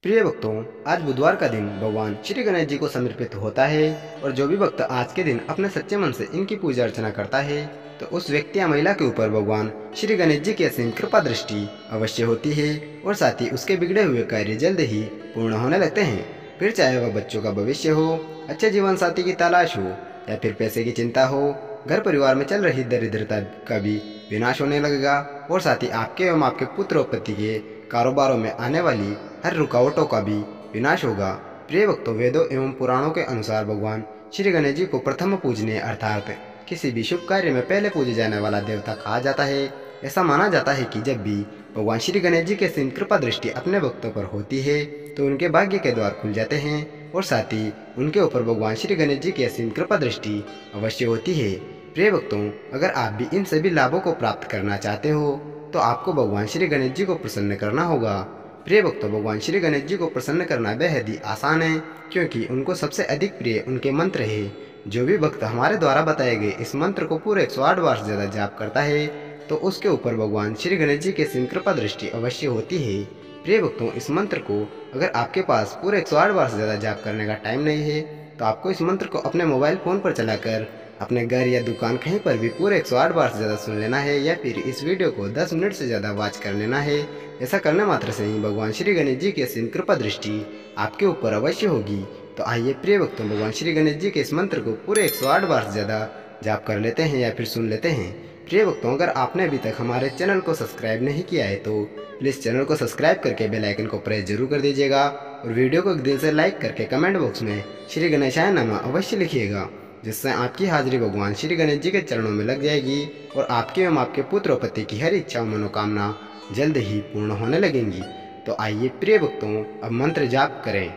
प्रिय भक्तों, आज बुधवार का दिन भगवान श्री गणेश जी को समर्पित होता है और जो भी भक्त आज के दिन अपने सच्चे मन से इनकी पूजा अर्चना करता है तो उस व्यक्ति या महिला के ऊपर भगवान श्री गणेश जी की असीम कृपा दृष्टि अवश्य होती है और साथ ही उसके बिगड़े हुए कार्य जल्द ही पूर्ण होने लगते हैं। फिर चाहे वह बच्चों का भविष्य हो, अच्छे जीवन साथी की तलाश हो या फिर पैसे की चिंता हो, घर परिवार में चल रही दरिद्रता का भी विनाश होने लगेगा और साथ ही आपके एवं आपके पुत्र और पति के कारोबारों में आने वाली हर रुकावटों का भी विनाश होगा। प्रिय भक्तों, वेदों एवं पुराणों के अनुसार भगवान श्री गणेश जी को प्रथम पूजनीय अर्थात किसी भी शुभ कार्य में पहले पूजे जाने वाला देवता कहा जाता है। ऐसा माना जाता है कि जब भी भगवान श्री गणेश जी के सिंह कृपा दृष्टि अपने भक्तों पर होती है तो उनके भाग्य के द्वार खुल जाते हैं और साथ ही उनके ऊपर भगवान श्री गणेश जी की असीम कृपा दृष्टि अवश्य होती है। प्रिय भक्तों, अगर आप भी इन सभी लाभों को प्राप्त करना चाहते हो तो आपको भगवान श्री गणेश जी को प्रसन्न करना होगा। प्रिय भक्तों, भगवान श्री गणेश जी को प्रसन्न करना बेहद ही आसान है क्योंकि उनको सबसे अधिक प्रिय उनके मंत्र है। जो भी भक्त हमारे द्वारा बताए गए इस मंत्र को पूरे 108 बार से ज़्यादा जाप करता है तो उसके ऊपर भगवान श्री गणेश जी की असीम कृपा दृष्टि अवश्य होती है। प्रिय भक्तों, इस मंत्र को अगर आपके पास पूरे 108 बार से ज़्यादा जाप करने का टाइम नहीं है तो आपको इस मंत्र को अपने मोबाइल फ़ोन पर चलाकर अपने घर या दुकान कहीं पर भी पूरे 108 बार से ज़्यादा सुन लेना है या फिर इस वीडियो को 10 मिनट से ज़्यादा वॉच कर लेना है। ऐसा करने मात्र से ही भगवान श्री गणेश जी की असीम कृपा दृष्टि आपके ऊपर अवश्य होगी। तो आइए प्रिय भक्तों, भगवान श्री गणेश जी के इस मंत्र को पूरे 108 बार से ज़्यादा जाप कर लेते हैं या फिर सुन लेते हैं। प्रिय भक्तों, अगर आपने अभी तक हमारे चैनल को सब्सक्राइब नहीं किया है तो प्लीज़ चैनल को सब्सक्राइब करके बेल आइकन को प्रेस जरूर कर दीजिएगा और वीडियो को दिल से लाइक करके कमेंट बॉक्स में श्री गणेशाय नमः अवश्य लिखिएगा, जिससे आपकी हाजिरी भगवान श्री गणेश जी के चरणों में लग जाएगी और आपके एवं आपके पुत्र और पति की हर इच्छा और मनोकामना जल्द ही पूर्ण होने लगेंगी। तो आइए प्रिय भक्तों, अब मंत्र जाप करें।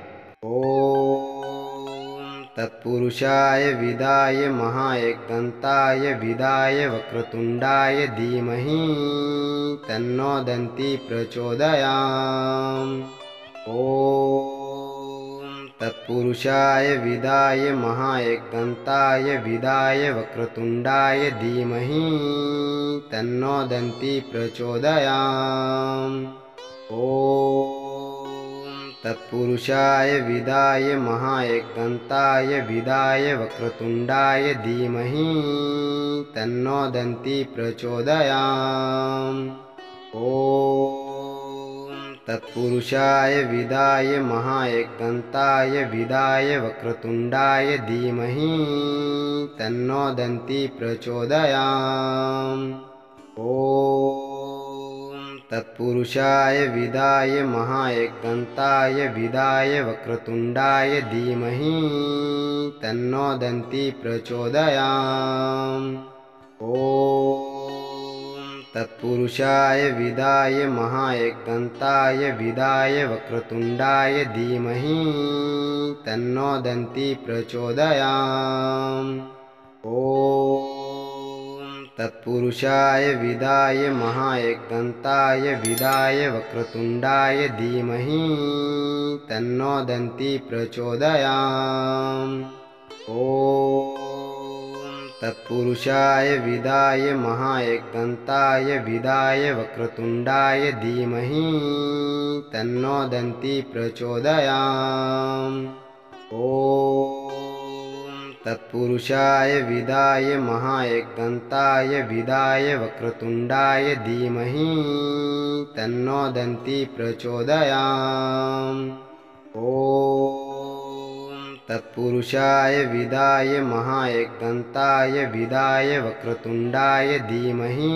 ओम तत्पुरुषाय विदाय महाएकदंताय विदाय वक्रतुंडाय धीमहि तन्नो दन्ति प्रचोदयात्। ओम तत्पुरुषाय विदाय महाएकदंताय विदाय वक्रतुंडाय धीमहि तन्नो दन्ति प्रचोदयात्। ओम तत्पुरुषाय विदाय महाएकदंताय विदाय वक्रतुंडाय धीमहि तन्नो दन्ति प्रचोदयात्। ओम तत्पुरुषाय विदाय महाएकदंताय विदाय वक्रतुंडाय धीमहि तन्नो दन्ति प्रचोदयात्। ओम तत्पुरुषाय विदाय महाएकदंताय विदाय वक्रतुंडाय धीमहि तन्नो दन्ति प्रचोदयात्। ओम तत्पुरुषाय विदाय महाएकदंताय विदाय वक्रतुंडाय धीमहि तन्नो दन्ति प्रचोदयात्। ओम तत्पुरुषाय विदाय महाएकदंताय विदाय वक्रतुंडाय धीमहि तन्नो दन्ति प्रचोदयात्। ओम तत्पुरुषाय विदाय महाएकदंताय विदाय वक्रतुंडाय धीमहि तन्नो दन्ति प्रचोदयात्। ओम तत्पुरुषाय विदाय महाएकदंताय विदाय वक्रतुंडाय धीमहि तन्नो दन्ति प्रचोदयात्। ओम तत्पुरुषाय विदाय महाएकदंताय विदाय वक्रतुंडाय धीमहि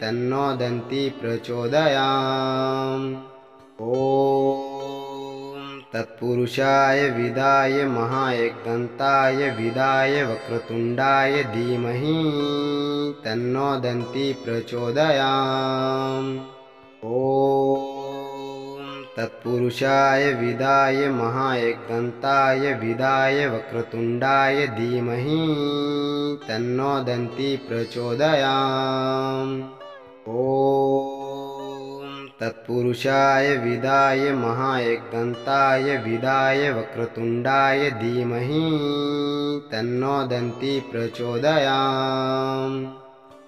तन्नो दन्ति प्रचोदयात्। ओम तत्पुरुषाय विदाय महाएकदंताय विदाय वक्रतुंडाय धीमहि तन्नो दन्ति प्रचोदयात्। ओम तत्पुरुषाय विदाय महाएकदंताय विदाय वक्रतुंडाय धीमहि तन्नो दन्ति प्रचोदयात्। ओम तत्पुरुषाय विदाय महाएकदंताय विदाय वक्रतुंडाय धीमहि तन्नो दन्ति प्रचोदयात्।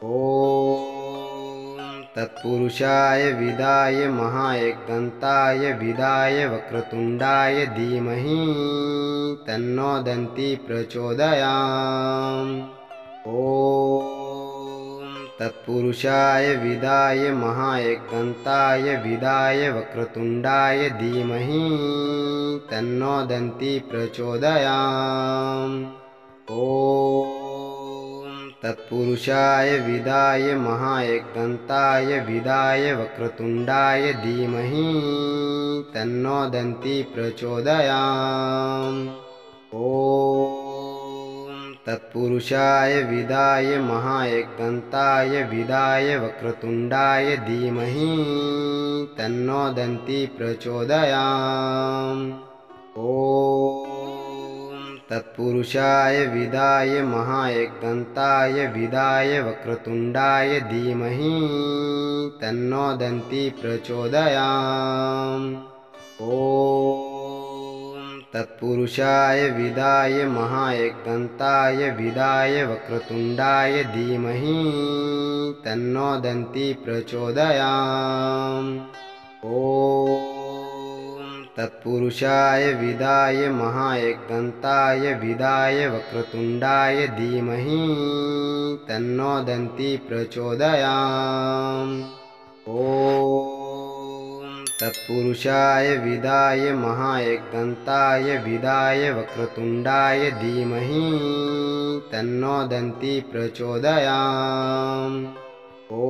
ओम तत्पुरुषाय विदाय महाएकदन्ताय विदाय वक्रतुण्डाय धीमहि तन्नो दन्ती प्रचोदयात्। ॐ तत्पुरुषाय विदाय महाएकदन्ताय विदाय वक्रतुण्डाय धीमहि तन्नो दन्ती प्रचोदयात्। ॐ तत्पुरुषाय विदाय महाएकदन्ताय विदाय वक्रतुण्डाय धीमहि तन्नो दन्ती प्रचोदयात्। ॐ तत्पुरुषाय विदाय महाएकदन्ताय विदाय वक्रतुण्डाय धीमहि तन्नो दन्ती प्रचोदयात्। ॐ तत्पुरुषाय विदाय महाएकदन्ताय विदाय वक्रतुण्डाय धीमहि तन्नो दन्ती प्रचोदयात्। ॐ तत्पुरुषाय विदाय महाएकदन्ताय विदाय वक्रतुण्डाय धीमहि तन्नो दन्ती प्रचोदयात्। ॐ तत्पुरुषाय विदाय महाएकदन्ताय विदाय वक्रतुण्डाय धीमहि तन्नो दन्ती प्रचोदयात्। ॐ तत्पुरुषाय विदाय महाएकदन्ताय विदाय वक्रतुण्डाय धीमहि तन्नो दन्ती प्रचोदयात्। ॐ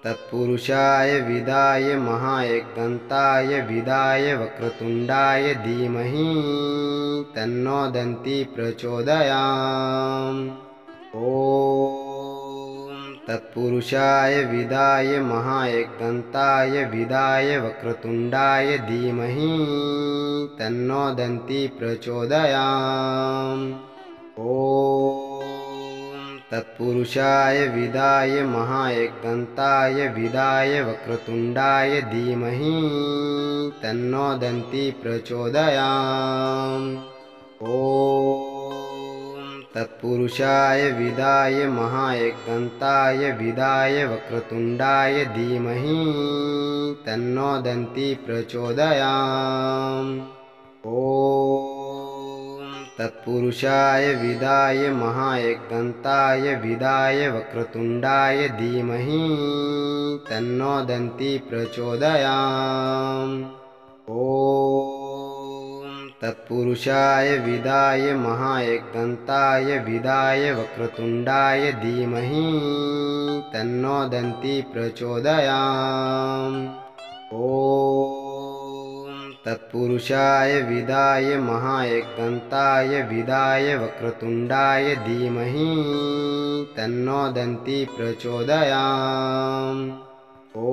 तत्पुरुषाय विदाय महाएकदन्ताय विदाय वक्रतुण्डाय धीमहि तन्नो दन्ती प्रचोदयात्। ॐ तत्पुरुषाय विदाय महाएकदन्ताय विदाय वक्रतुण्डाय धीमहि तन्नो दन्ती प्रचोदयात्। ॐ तत्पुरुषाय विदाय महाएकदन्ताय विदाय वक्रतुण्डाय धीमहि तन्नो दन्ती प्रचोदयात्। ॐ तत्पुरुषाय विदाय महाएकदन्ताय विदाय वक्रतुण्डाय धीमहि तन्नो दन्ती प्रचोदयात्। ॐ तत्पुरुषाय विदाय महाएकदन्ताय विदाय वक्रतुण्डाय धीमहि तन्नो दन्ती प्रचोदयात्। ॐ तत्पुरुषाय विदाय महाएकदन्ताय विदाय वक्रतुण्डाय धीमहि तन्नो दन्ती प्रचोदयात्। ॐ तत्पुरुषाय विदाय महाएकदन्ताय विदाय वक्रतुण्डाय धीमहि तन्नो दन्ती प्रचोदयात्। ॐ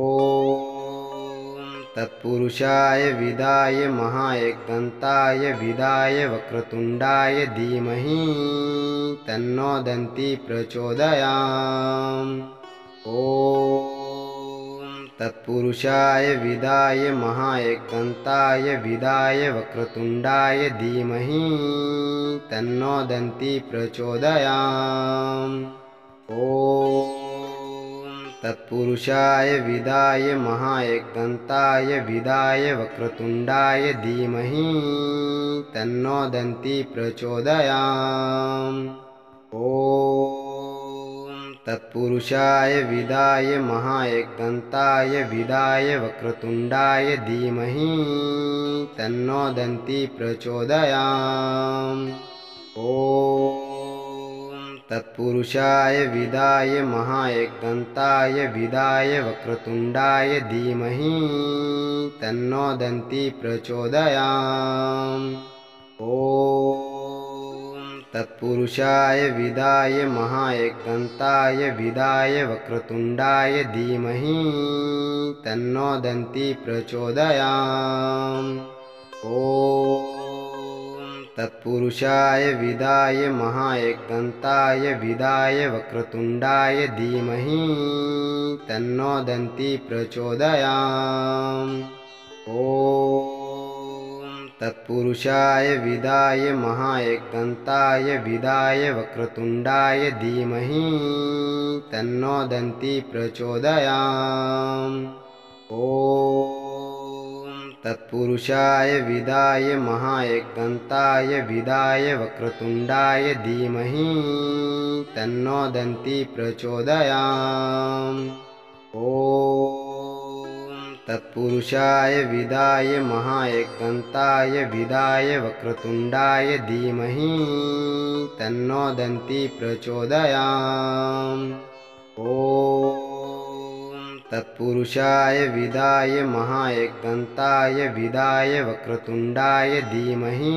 तत्पुरुषाय विदाय महाएकदन्ताय विदाय वक्रतुण्डाय धीमहि तन्नो दन्ती प्रचोदयात्। ॐ तत्पुरुषाय विदाय महाएकदन्ताय विदाय वक्रतुण्डाय धीमहि तन्नो दन्ती प्रचोदयात्। ॐ तत्पुरुषाय विदाय महाएकदन्ताय विदाय वक्रतुण्डाय धीमहि तन्नो दन्ती प्रचोदयात्। ॐ तत्पुरुषाय विदाय महाएकदन्ताय विदाय वक्रतुण्डाय धीमहि तन्नो दन्ती प्रचोदयात्। ॐ तत्पुरुषाय विदाय महाएकदन्ताय विदाय वक्रतुण्डाय धीमहि तन्नो दन्ती प्रचोदयात्। ॐ तत्पुरुषाय विदाय महाएकदन्ताय विदाय वक्रतुण्डाय धीमहि तन्नो दन्ती प्रचोदयात्। ॐ तत्पुरुषाय विदाय महाएकदन्ताय विदाय वक्रतुण्डाय धीमहि तन्नो दन्ती प्रचोदयात्। ॐ तत्पुरुषाय विदाय महाएकदन्ताय विदाय वक्रतुण्डाय धीमहि तन्नो दन्ती प्रचोदयात्। ॐ तत्पुरुषाय विदाय महाएकदन्ताय विदाय वक्रतुण्डाय धीमहि तन्नो दन्ती प्रचोदयात्। ॐ तत्पुरुषाय विदाय महाएकदन्ताय विदाय वक्रतुण्डाय धीमहि तन्नो दन्ती प्रचोदयात्। ॐ तत्पुरुषाय विदाय महाएकदन्ताय विदाय वक्रतुण्डाय धीमहि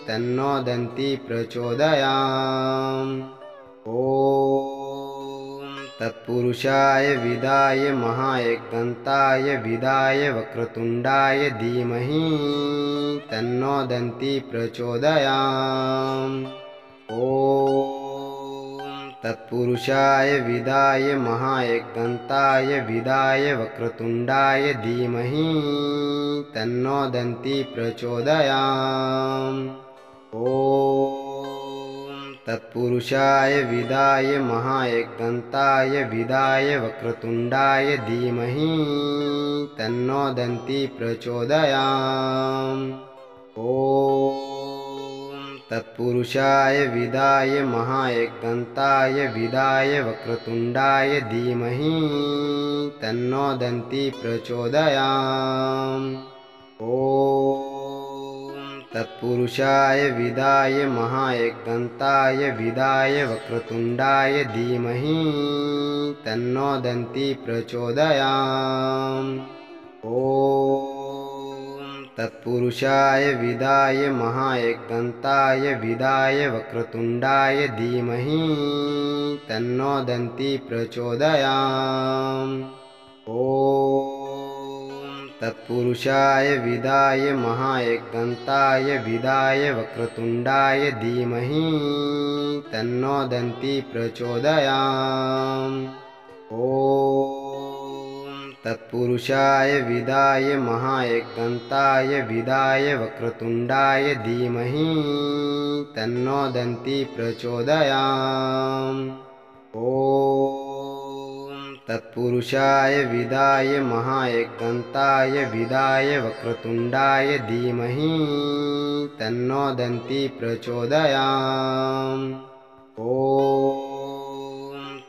तन्नो दन्ती प्रचोदयात्। ॐ तत्पुरुषाय विदाय महाएकदन्ताय विदाय वक्रतुण्डाय धीमहि तन्नो दन्ती प्रचोदयात्। ॐ तत्पुरुषाय विदाय महाएकदन्ताय विदाय वक्रतुण्डाय धीमहि तन्नो दन्ती प्रचोदयात्। ॐ तत्पुरुषाय विदाय महाएकदन्ताय विदाय वक्रतुण्डाय धीमहि तन्नो दन्ती प्रचोदयात्। ॐ तत्पुरुषाय विदाय महाएकदन्ताय विदाय वक्रतुण्डाय धीमहि तन्नो दन्ती प्रचोदयात्। ॐ तत्पुरुषाय विदाय महाएकदन्ताय विदाय वक्रतुण्डाय धीमहि तन्नो दन्ती प्रचोदयात्। ॐ तत्पुरुषाय विदाय महाएकदन्ताय विदाय वक्रतुण्डाय धीमहि तन्नो दन्ती प्रचोदयात्। ॐ तत्पुरुषाय विदाय महाएकदन्ताय विदाय वक्रतुण्डाय धीमहि तन्नो दन्ती प्रचोदयात्। ॐ तत्पुरुषाय विदाय महाएकदन्ताय विदाय वक्रतुण्डाय धीमहि तन्नो दन्ती प्रचोदयात्। ॐ तत्पुरुषाय विदाय महाएकदन्ताय विदाय वक्रतुण्डाय धीमहि तन्नो दन्ती प्रचोदयात्। ॐ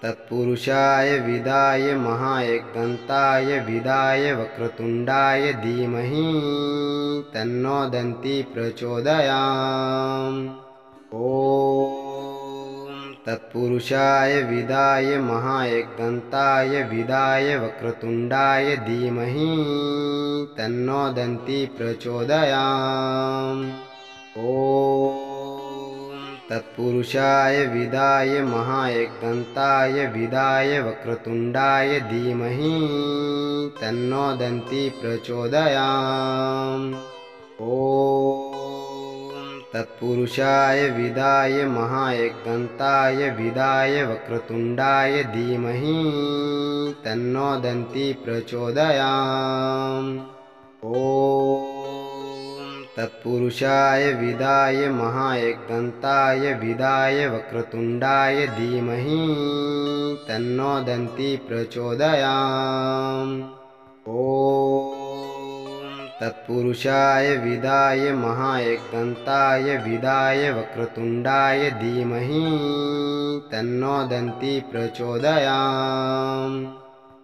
तत्पुरुषाय विदाय महाएकदन्ताय विदाय वक्रतुण्डाय धीमहि तन्नो दन्ती प्रचोदयात्। ॐ तत्पुरुषाय विदाय महाएकदन्ताय विदाय वक्रतुण्डाय धीमहि तन्नो दन्ती प्रचोदयात्। ॐ तत्पुरुषाय विदाय महाएकदन्ताय विदाय वक्रतुण्डाय धीमहि तन्नो दन्ती प्रचोदयात्। ॐ तत्पुरुषाय विदाय महाएकदन्ताय विदाय वक्रतुण्डाय धीमहि तन्नो दन्ती प्रचोदयात्। ॐ तत्पुरुषाय विदाय महाएकदन्ताय विदाय वक्रतुण्डाय धीमहि तन्नो दन्ती प्रचोदयात्। ॐ तत्पुरुषाय विदाय महाएकदन्ताय विदाय वक्रतुण्डाय धीमहि तन्नो दन्ती प्रचोदयात्।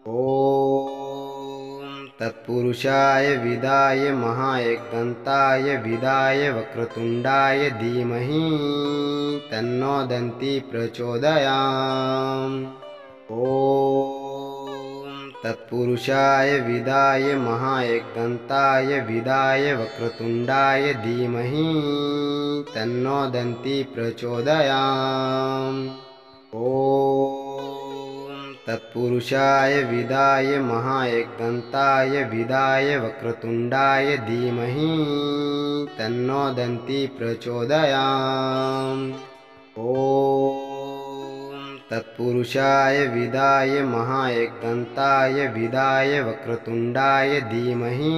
ॐ तत्पुरुषाय विदाय महाएकदन्ताय विदाय वक्रतुण्डाय धीमहि तन्नो दन्ती प्रचोदयात्। ॐ तत्पुरुषाय विदाय महाएकदन्ताय विदाय वक्रतुण्डाय धीमहि तन्नो दन्ती प्रचोदयात्। ॐ तत्पुरुषाय विदाय महाएकदन्ताय विदाय वक्रतुण्डाय धीमहि तन्नो दन्ती प्रचोदयात्। ॐ तत्पुरुषाय विदाय महाएकदन्ताय विदाय वक्रतुण्डाय धीमहि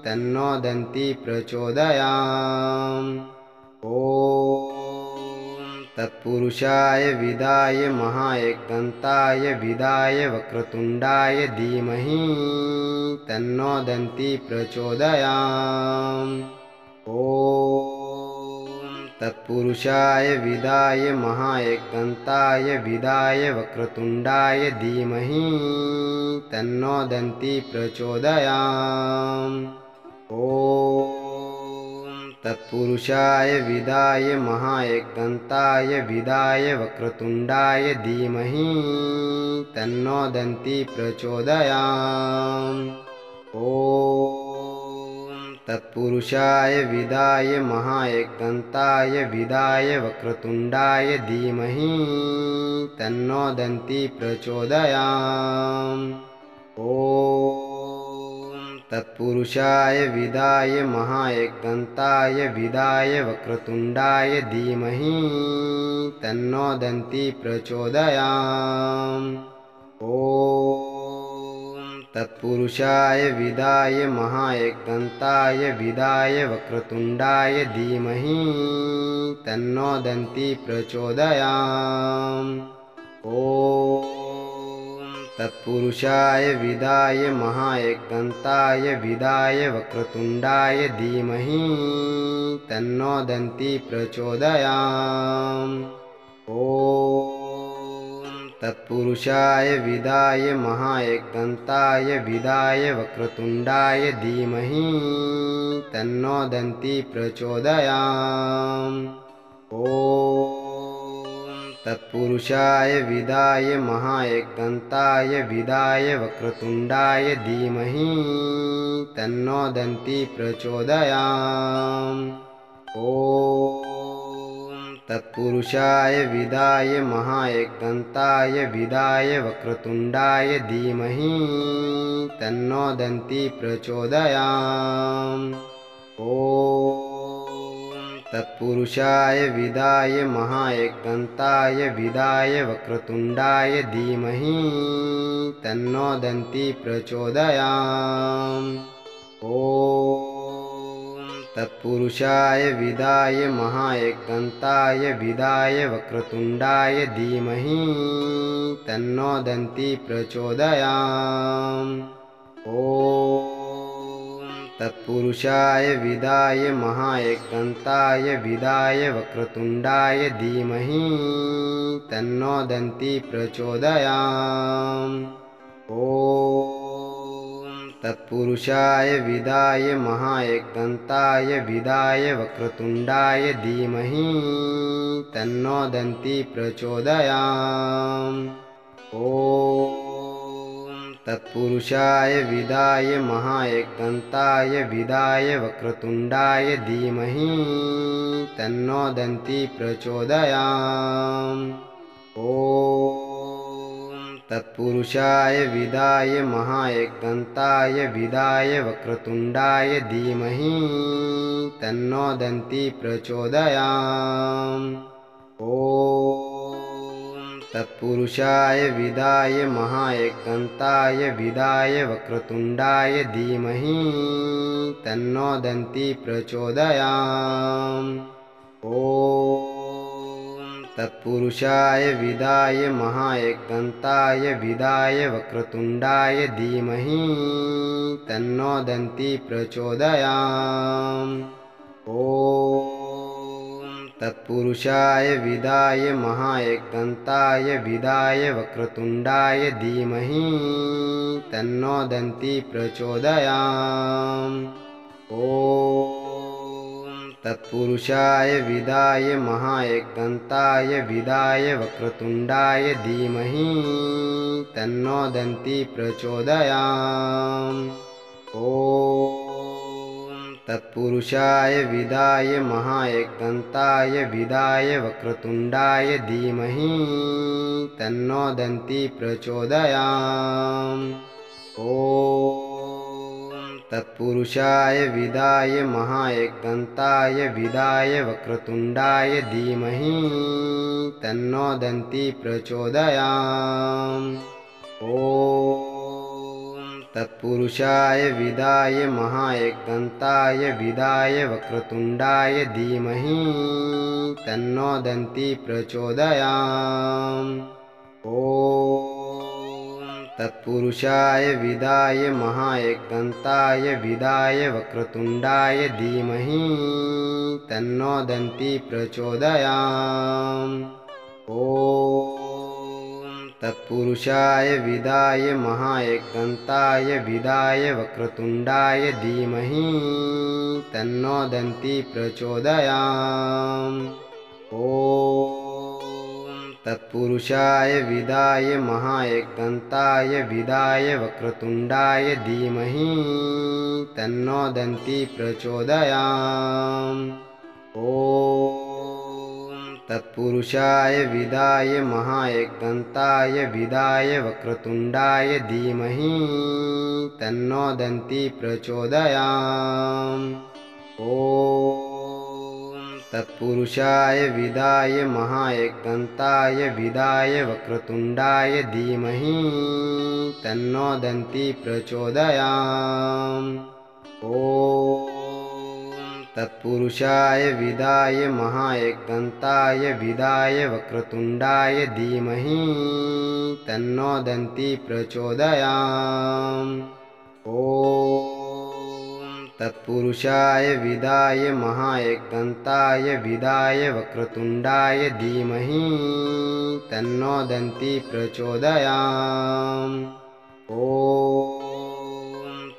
तन्नो दन्ती प्रचोदयात्। ॐ तत्पुरुषाय विदाय महाएकदन्ताय विदाय वक्रतुण्डाय धीमहि तन्नो दन्ती प्रचोदयात्। ॐ तत्पुरुषाय विदाय महाएकदन्ताय विदाय वक्रतुण्डाय धीमहि तन्नो दन्ती प्रचोदयात्। ॐ तत्पुरुषाय विदाय महाएकदन्ताय विदाय वक्रतुण्डाय धीमहि तन्नो दन्ती प्रचोदयात्। ॐ तत्पुरुषाय विदाय महाएकदन्ताय विदाय वक्रतुण्डाय धीमहि तन्नो दन्ती प्रचोदयात्। ॐ तत्पुरुषाय विदाय महाएकदन्ताय विदाय वक्रतुण्डाय धीमहि तन्नो दन्ती प्रचोदयात्। ॐ तत्पुरुषाय विदाय महाएकदन्ताय विदाय वक्रतुण्डाय धीमहि तन्नो दन्ती प्रचोदयात्। ॐ तत्पुरुषाय विदाय महाएकदन्ताय विदाय वक्रतुण्डाय धीमहि तन्नो दन्ती प्रचोदयात्। ॐ तत्पुरुषाय विदाय महाएकदन्ताय विदाय वक्रतुण्डाय धीमहि तन्नो दन्ती प्रचोदयात्। ॐ तत्पुरुषाय विदाय महाएकदन्ताय विदाय वक्रतुण्डाय धीमहि तन्नो दन्ती प्रचोदयात्। ॐ तत्पुरुषाय विदाय महाएकदन्ताय विदाय वक्रतुण्डाय धीमहि तन्नो दन्ती प्रचोदयात्। ॐ तत्पुरुषाय विदाय महाएकदन्ताय विदाय वक्रतुण्डाय धीमहि तन्नो दन्ती प्रचोदयात्। ॐ तत्पुरुषाय विदाय महाएकदन्ताय विदाय वक्रतुण्डाय धीमहि तन्नो दन्ती प्रचोदयात्। ॐ तत्पुरुषाय विदाय महाएकदन्ताय विदाय वक्रतुण्डाय धीमहि तन्नो दन्ती प्रचोदयात्। ॐ तत्पुरुषाय विदाय महाएकदन्ताय विदाय वक्रतुण्डाय धीमहि तन्नो दन्ती प्रचोदयात्। ॐ तत्पुरुषाय विदाय महाएकदन्ताय विदाय वक्रतुण्डाय धीमहि तन्नो दन्ती प्रचोदयात्। ॐ तत्पुरुषाय विदाय महाएकदन्ताय विदाय वक्रतुण्डाय धीमहि तन्नो दन्ती प्रचोदयात्। ॐ तत्पुरुषाय विदाय महाएकदन्ताय विदाय वक्रतुण्डाय धीमहि तन्नो दन्ती प्रचोदयात्। ॐ तत्पुरुषाय विदाय महाएकदन्ताय विदाय वक्रतुण्डाय धीमहि तन्नो दन्ती प्रचोदयात्। ॐ तत्पुरुषाय विदाय महाएकदन्ताय विदाय वक्रतुण्डाय धीमहि तन्नो दन्ती प्रचोदयात्। ॐ तत्पुरुषाय विदाय महाएकदन्ताय विदाय वक्रतुण्डाय धीमहि तन्नो दन्ती प्रचोदयात्। ॐ तत्पुरुषाय विदाय महाएकदन्ताय विदाय वक्रतुण्डाय धीमहि तन्नो दन्ती प्रचोदयात्। ॐ तत्पुरुषाय विदाय महाएकदन्ताय विदाय वक्रतुण्डाय धीमहि तन्नो दन्ती प्रचोदयात्। ॐ तत्पुरुषाय विदाय महाएकदन्ताय विदाय वक्रतुण्डाय धीमहि तन्नो दन्ती प्रचोदयात्। ॐ तत्पुरुषाय विदाय महाएकदन्ताय विदाय वक्रतुण्डाय धीमहि तन्नो दन्ती प्रचोदयात्। ॐ तत्पुरुषाय विदाय महाएकदन्ताय विदाय वक्रतुण्डाय धीमहि तन्नो दन्ती प्रचोदयात्। ॐ तत्पुरुषाय विदाय महाएकदन्ताय विदाय वक्रतुण्डाय धीमहि तन्नो दन्ती प्रचोदयात्। ॐ तत्पुरुषाय विदाय महाएकदन्ताय विदाय वक्रतुण्डाय धीमहि तन्नो दन्ती प्रचोदयात्। ॐ तत्पुरुषाय विदाय महाएकदन्ताय विदाय वक्रतुण्डाय धीमहि तन्नो दन्ती प्रचोदयात्। ॐ तत्पुरुषाय विदाय महाएकदन्ताय विदाय वक्रतुण्डाय धीमहि तन्नो दन्ती प्रचोदयात्। ॐ तत्पुरुषाय विदाय महाएकदन्ताय विदाय वक्रतुण्डाय धीमहि तन्नो दन्ती प्रचोदयात्। ॐ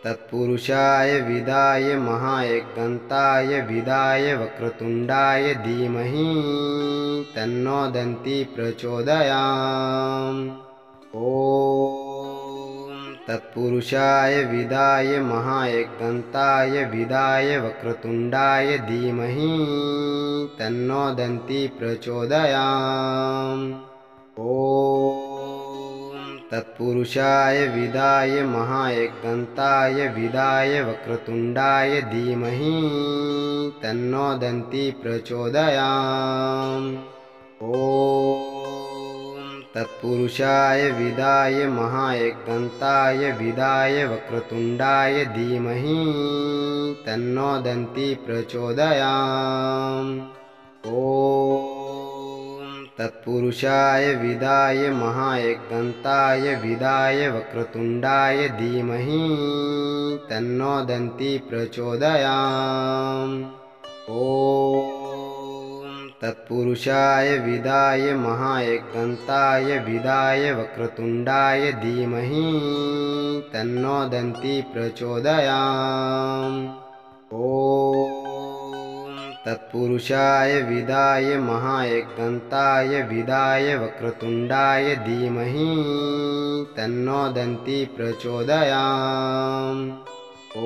तत्पुरुषाय विदाय महाएकदन्ताय विदाय वक्रतुण्डाय धीमहि तन्नो दन्ती प्रचोदयात्। ॐ तत्पुरुषाय विदाय महाएकदन्ताय विदाय वक्रतुण्डाय धीमहि तन्नो दन्ती प्रचोदयात्। ॐ तत्पुरुषाय विदाय महाएकदन्ताय विदाय वक्रतुण्डाय धीमहि तन्नो दन्ती प्रचोदयात्। ॐ तत्पुरुषाय विदाय महाएकदन्ताय विदाय वक्रतुण्डाय धीमहि तन्नो दन्ती प्रचोदयात्। ॐ तत्पुरुषाय विदाय महाएकदन्ताय विदाय वक्रतुण्डाय धीमहि तन्नो दन्ती प्रचोदयात्। ॐ तत्पुरुषाय विदाय महाएकदन्ताय विदाय वक्रतुण्डाय धीमहि तन्नो दन्ती प्रचोदयात्। ॐ तत्पुरुषाय विदाय महाएकदन्ताय विदाय वक्रतुण्डाय धीमहि तन्नो दन्ती प्रचोदयात्। ॐ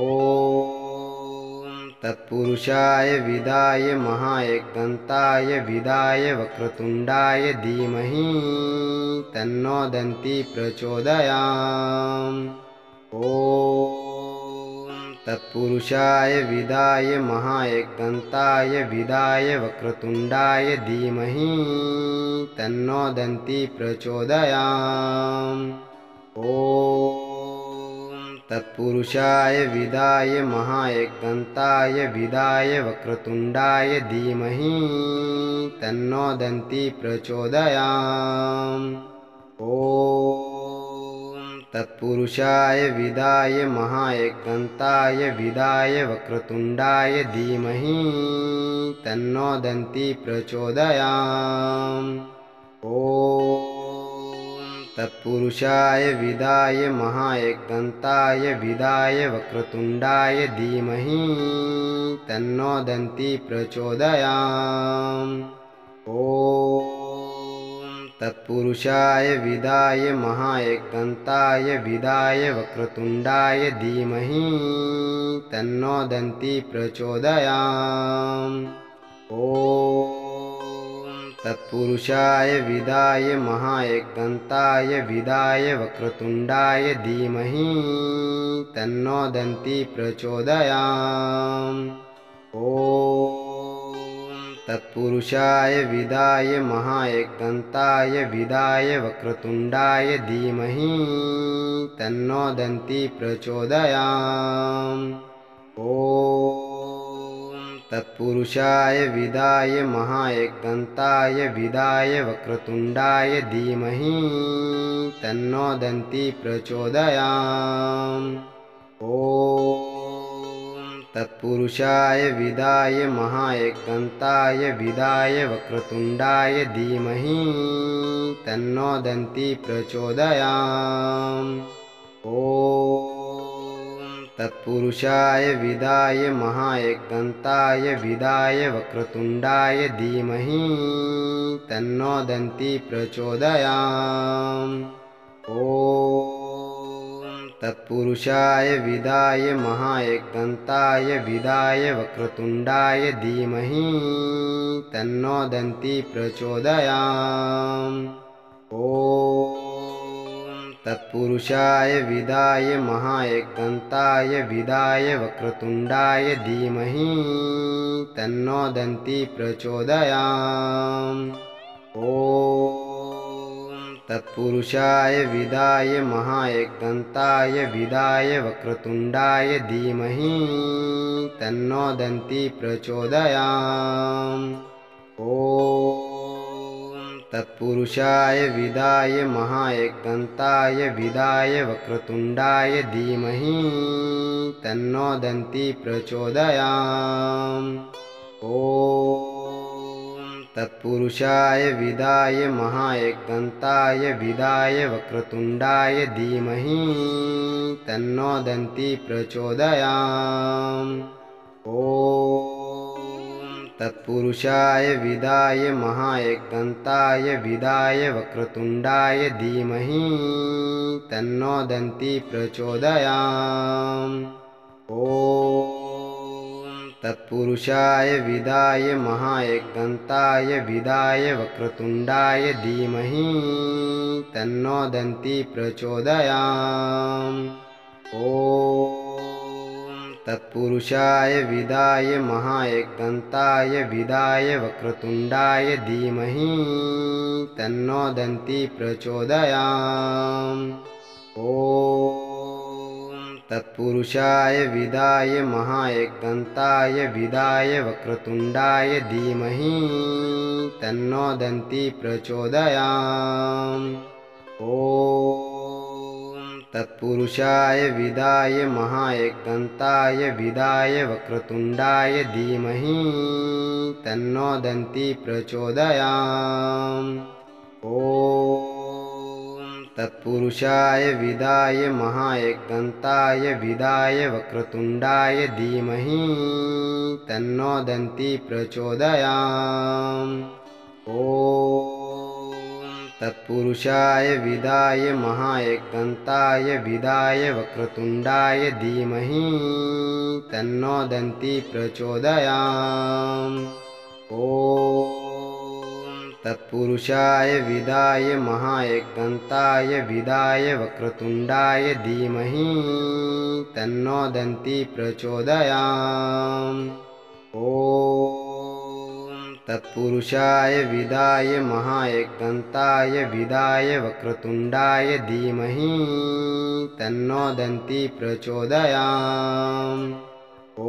तत्पुरुषाय विदाय महाएकदन्ताय विदाय वक्रतुण्डाय धीमहि तन्नो दन्ती प्रचोदयात्। ॐ तत्पुरुषाय विदाय महाएकदन्ताय विदाय वक्रतुण्डाय धीमहि तन्नो दन्ती प्रचोदयात्। ॐ तत्पुरुषाय विदाय महाएकदन्ताय विदाय वक्रतुण्डाय धीमहि तन्नो दन्ती प्रचोदयात्। ॐ तत्पुरुषाय विदाय महाएकदन्ताय विदाय वक्रतुण्डाय धीमहि तन्नो दन्ती प्रचोदयात्। ॐ तत्पुरुषाय विदाय महाएकदन्ताय विदाय वक्रतुण्डाय धीमहि तन्नो दन्ती प्रचोदयात्। ॐ तत्पुरुषाय विदाय महाएकदन्ताय विदाय वक्रतुण्डाय धीमहि तन्नो दन्ती प्रचोदयात्। ॐ तत्पुरुषाय विदाय महाएकदन्ताय विदाय वक्रतुण्डाय धीमहि तन्नो दन्ती प्रचोदयात्। ॐ तत्पुरुषाय विदाय महाएकदन्ताय विदाय वक्रतुण्डाय धीमहि तन्नो दन्ती प्रचोदयात्। ॐ तत्पुरुषाय विदाय महाएकदन्ताय विदाय वक्रतुण्डाय धीमहि तन्नो दन्ती प्रचोदयात्। ॐ तत्पुरुषाय विदाय महाएकदन्ताय विदाय वक्रतुण्डाय धीमहि तन्नो दन्ती प्रचोदयात्। ॐ तत्पुरुषाय विदाय महाएकदन्ताय विदाय वक्रतुण्डाय धीमहि तन्नो दन्ती प्रचोदयात्। ॐ तत्पुरुषाय विदाय महाएकदन्ताय विदाय वक्रतुण्डाय धीमहि तन्नो दन्ती प्रचोदयात्। ॐ तत्पुरुषाय विदाय महाएकदन्ताय विदाय वक्रतुण्डाय धीमहि तन्नो दन्ती प्रचोदयात्। ॐ तत्पुरुषाय विदाय महाएकदन्ताय विदाय वक्रतुण्डाय धीमहि तन्नो दन्ती प्रचोदयात्। ॐ तत्पुरुषाय विदाय महाएकदन्ताय विदाय वक्रतुण्डाय धीमहि तन्नो दन्ती प्रचोदयात्। ॐ तत्पुरुषाय विदाय महाएकदन्ताय विदाय वक्रतुण्डाय धीमहि तन्नो दन्ती प्रचोदयात्। ॐ तत्पुरुषाय विदाय महाएकदन्ताय विदाय वक्रतुण्डाय धीमहि तन्नो दन्ती प्रचोदयात्। ॐ तत्पुरुषाय विदाय महाएकदन्ताय विदाय वक्रतुण्डाय धीमहि तन्नो दन्ती प्रचोदयात्। ॐ तत्पुरुषाय विदाय महाएकदन्ताय विदाय वक्रतुण्डाय धीमहि तन्नो दन्ती प्रचोदयात्। ॐ तत्पुरुषाय विदाय महाएकदन्ताय विदाय वक्रतुण्डाय धीमहि तन्नो दन्ती प्रचोदयात्। ॐ तत्पुरुषाय विदाय महाएकदन्ताय विदाय वक्रतुण्डाय धीमहि तन्नो दन्ती प्रचोदयात्। ॐ तत्पुरुषाय विदाय महाएकदन्ताय विदाय वक्रतुण्डाय धीमहि तन्नो दन्ती प्रचोदयात्। ॐ तत्पुरुषाय विदाय महाएकदन्ताय विदाय वक्रतुण्डाय धीमहि तन्नो दन्ती प्रचोदयात्। ॐ तत्पुरुषाय विदाय महाएकदन्ताय विदाय वक्रतुण्डाय धीमहि तन्नो दन्ती प्रचोदयात्। ॐ तत्पुरुषाय विदाय महाएकदन्ताय विदाय वक्रतुण्डाय धीमहि तन्नो दन्ती प्रचोदयात्। ॐ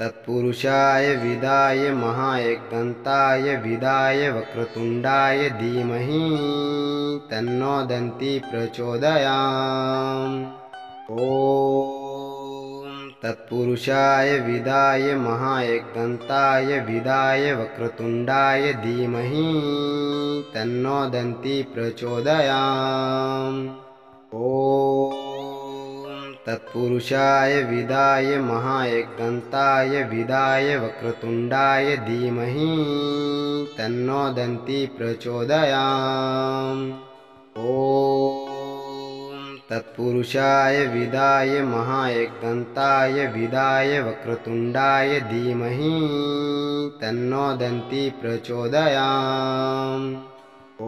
तत्पुरुषाय विदाय महाएकदन्ताय विदाय वक्रतुण्डाय धीमहि तन्नो दन्ती प्रचोदयात्। ॐ तत्पुरुषाय विदाय महाएकदन्ताय विदाय वक्रतुण्डाय धीमहि तन्नो दन्ती प्रचोदयात्। ॐ तत्पुरुषाय विदाय महाएकदन्ताय विदाय वक्रतुण्डाय धीमहि तन्नो दन्ती प्रचोदयात्। ॐ तत्पुरुषाय विदाय महाएकदन्ताय विदाय वक्रतुण्डाय धीमहि तन्नो दन्ती प्रचोदयात्। ॐ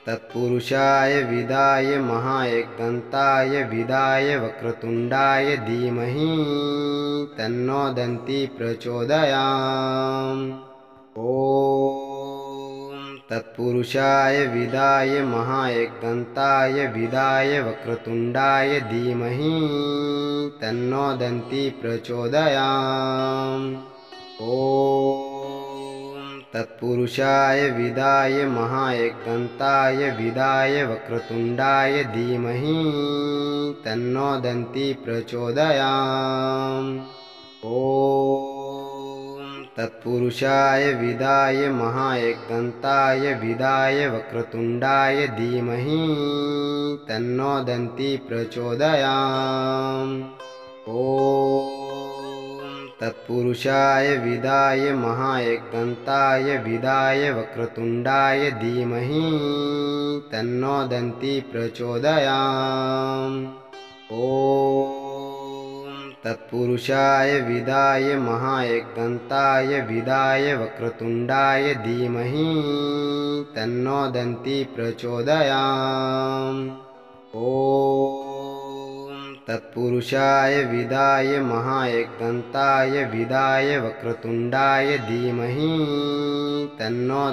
तत्पुरुषाय विदाय महाएकदन्ताय विदाय वक्रतुण्डाय धीमहि तन्नो दन्ती प्रचोदयात्। ॐ तत्पुरुषाय विदाय महाएकदन्ताय विदाय वक्रतुण्डाय धीमहि तन्नो दन्ती प्रचोदयात्। ॐ तत्पुरुषाय विदाय महाएकदन्ताय विदाय वक्रतुण्डाय धीमहि तन्नो दन्ती प्रचोदयात्। ॐ तत्पुरुषाय विदाय महाएकदन्ताय विदाय वक्रतुण्डाय धीमहि तन्नो दन्ती प्रचोदयात्। ॐ तत्पुरुषाय विदाय महाएकदन्ताय विदाय वक्रतुण्डाय धीमहि तन्नो दन्ती प्रचोदयात्। ॐ तत्पुरुषाय विदाय महाएकदन्ताय विदाय वक्रतुण्डाय धीमहि तन्नो दन्ती प्रचोदयात्। ॐ तत्पुरुषाय विदाय महाएकदन्ताय विदाय वक्रतुण्डाय धीमहि तन्नो